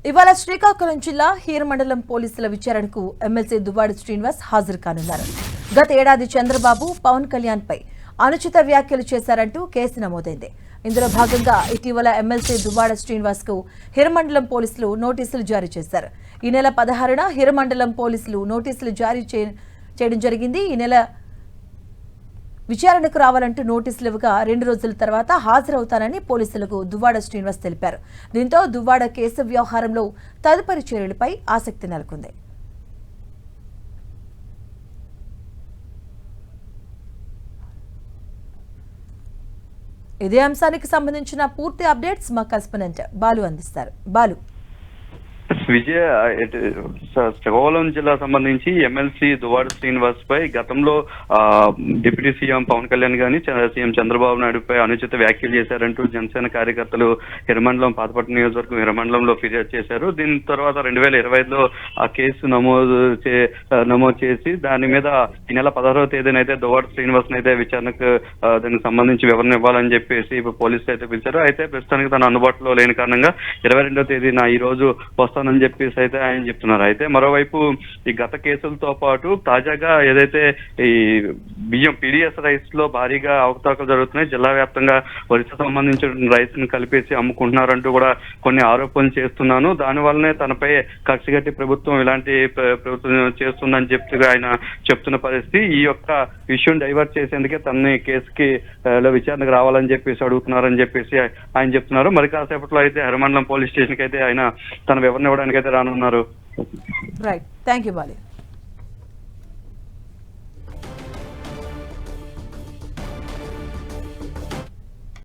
ఇవాళ శ్రీకాకుళం జిల్లా హీరమండలం పోలీసుల విచారణకు ఎమ్మెల్సీ దువ్వాడ శ్రీనివాస్ హాజరు కానున్నారు. గత ఏడాది చంద్రబాబు పవన్ కళ్యాణ్ పై అనుచిత వ్యాఖ్యలు చేశారంటూ కేసు నమోదైంది. ఇందులో భాగంగా ఇటీవల ఎమ్మెల్సీ దువ్వాడ శ్రీనివాస్ కు హీరమండలం పోలీసులు నోటీసులు జారీ చేశారు. ఈ నెల 16న హీరమండలం పోలీసులు నోటీసులు జారీ చేయడం జరిగింది. ఈ నెల విచారణకు రావాలంటూ నోటీసులు ఇవ్వగా 2 రోజుల తర్వాత హాజరవుతానని పోలీసులకు దువ్వాడ శ్రీనివాస్ తెలిపారు. దీంతో దువ్వాడ కేసు వ్యవహారంలో తదుపరి చర్యలపై ఆసక్తి నెలకొంది. ఇదే అంశానికి సంబంధించిన పూర్తి అప్డేట్స్ మా కరెస్పాండెంట్ బాలు అందిస్తారు. బాలు, విజయ, శ్రీకాకుళం జిల్లా సంబంధించి ఎమ్మెల్సీ దువ్వాడ శ్రీనివాస్ పై గతంలో డిప్యూటీ సీఎం పవన్ కళ్యాణ్ గాని సీఎం చంద్రబాబు నాయుడు పై అనుచిత వ్యాఖ్యలు చేశారంటూ జనసేన కార్యకర్తలు హిరమండలం పాతపట్నం నియోజకవర్గం హిరమండలంలో ఫిర్యాదు చేశారు. దీని తర్వాత 2025లో ఆ కేసు నమోదు చేసి దాని మీద ఈ నెల 16వ తేదీన అయితే దువ్వాడ శ్రీనివాస్ అయితే విచారణకు దానికి సంబంధించి వివరణ ఇవ్వాలని చెప్పేసి పోలీసులు అయితే పిలిచారు. అయితే ప్రస్తుతానికి తన అందుబాటులో లేని కారణంగా 22వ తేదీన ఈ రోజు వస్తానని చెప్పేసి అయితే ఆయన చెప్తున్నారు. అయితే మరోవైపు ఈ గత కేసులతో పాటు తాజాగా ఏదైతే ఈ బియ్యం పీడిఎస్ రైస్ లో భారీగా అవకతవకలు జరుగుతున్నాయి, జిల్లా వ్యాప్తంగా వరితో సంబంధించిన రైస్ ని కలిపేసి అమ్ముకుంటున్నారంటూ కూడా కొన్ని ఆరోపణలు చేస్తున్నాను, దానివల్లనే తనపై కక్షగట్టి ప్రభుత్వం ఇలాంటి ప్రభుత్వం చేస్తుందని చెప్పి ఆయన చెప్తున్న పరిస్థితి. ఈ యొక్క ఇష్యూని డైవర్ట్ చేసేందుకే తనని కేసుకి విచారణకు రావాలని చెప్పేసి అడుగుతున్నారని చెప్పేసి ఆయన చెప్తున్నారు. మరి కాసేపట్లో అయితే హరిమండలం పోలీస్ స్టేషన్ కి అయితే ఆయన తన వివరణ ఇవ్వడానికి అయితే రానున్నారు. Right, thank you Bali.